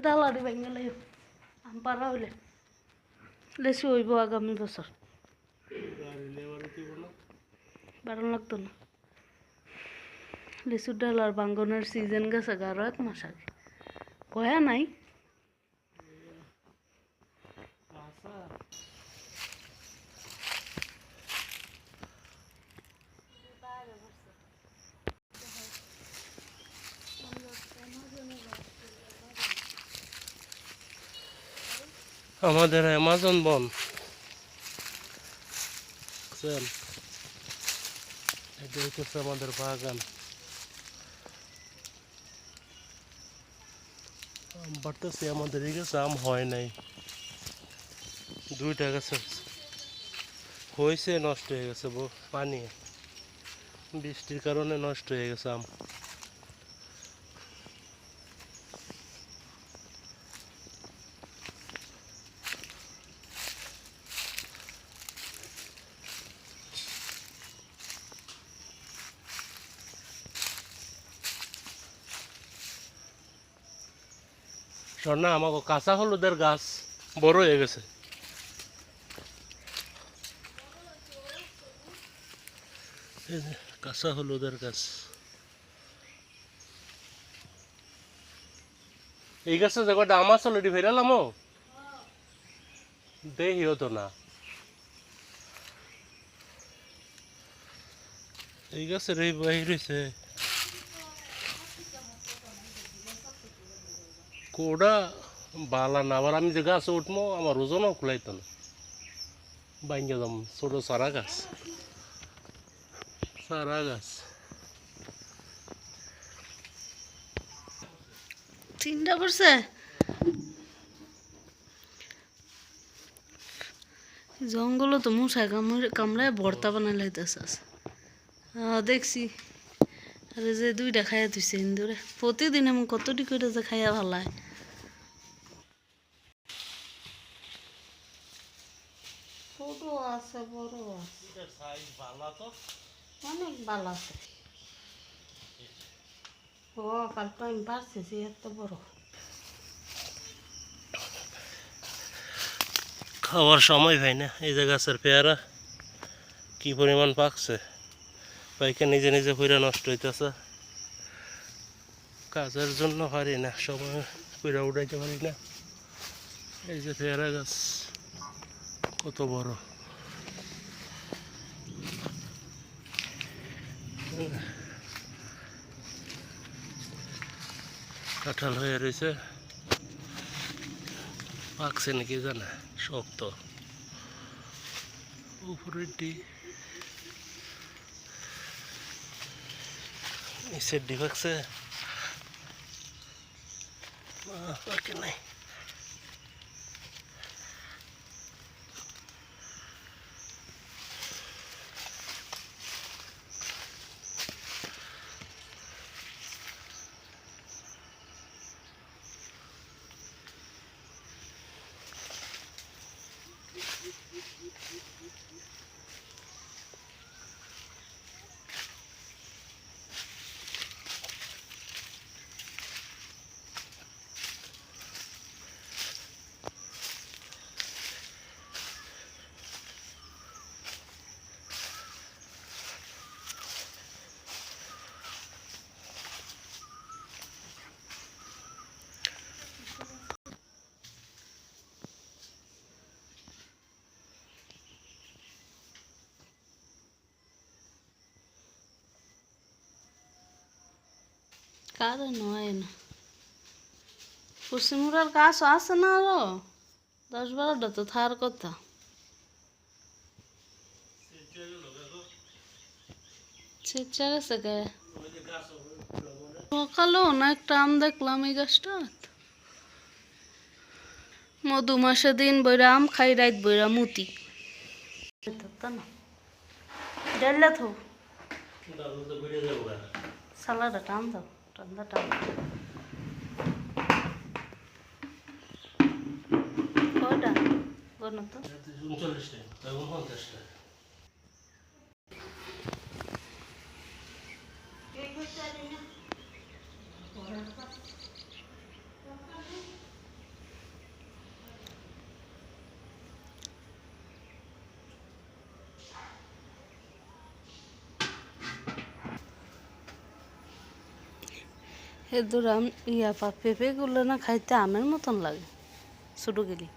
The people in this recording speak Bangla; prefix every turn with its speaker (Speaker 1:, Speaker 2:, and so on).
Speaker 1: ডালারি ভেঙে লাই আম পারা হইলে লেসু হইব আগামী বছর বারণ লাগতো না লিচুর ডাল আর বাঙ্গনের সিজন গেছে আরো 1 মাস আগে কয়া নাই
Speaker 2: আমাদের অ্যামাজন বন এটা হচ্ছে আমাদের বাগান আম বাড়তেছে আমাদের এই গাছে আম হয় নাই 2টা গাছে হয়েছে নষ্ট হয়ে গেছে পানি বৃষ্টির কারণে নষ্ট হয়ে গেছে আম না আমাকে কাঁচা হলুদের গাছ বড় হয়ে গেছে কাঁচা হলুদের গাছ এই গাছে যে কটা আম আসলে এটি ফেরালাম দেখিও তো না এই গাছের এই বাহির হয়েছে কোডা বালা না আবার আমি যে গাছে উঠবো আমার ওজনও খুলাইতো না বাইঙ্গে যাম ছোট সারা গাছ
Speaker 1: তিনটা পড়ছে জঙ্গল তো মশাই কামড়ায় ভর্তা বানাই লাইতেছে দেখছি আরে যে 2টা খাইয়া দিছে ইন্দুরে প্রতিদিন এমন কতটি করে যে খাইয়া ভালায় ছোট আছে বড় আছে অনেক ভালো আছে ও কাল তো আমি পারছি এত বড়
Speaker 2: খাওয়ার সময় হয় না এই যে গাছের পেয়ারা কি পরিমাণ পাকছে পাইকে নিজে নিজে পুরা নষ্ট হইতেছে কাজের জন্য পারি না সময় পুরা উঠাইতে পারি না এই যে পেয়ারা গাছ কত বড় কাঁঠাল হয়ে রয়েছে পাকছে নাকি জানা শক্ত উপরেরটি নিচের ডি পাকছে পাকে নাই
Speaker 1: কারণ হয় না পশ্চিমুরার গাছ আছে না আরো 10-12টা তো থার কথা ছেচা গেছে গে সকালেও না একটা আম দেখলাম এই গাছটা মধুমাসে দিন বইরা আম খাই রাত বইরা মুতি না ডেলে থো সালাডটা টান দাও ঠান্ডা টান কয়টা গণ তো
Speaker 2: 39টা এবং 50টা
Speaker 1: এদুর আম পেঁপেগুলো না খাইতে আমের মতন লাগে ছোটো গেলি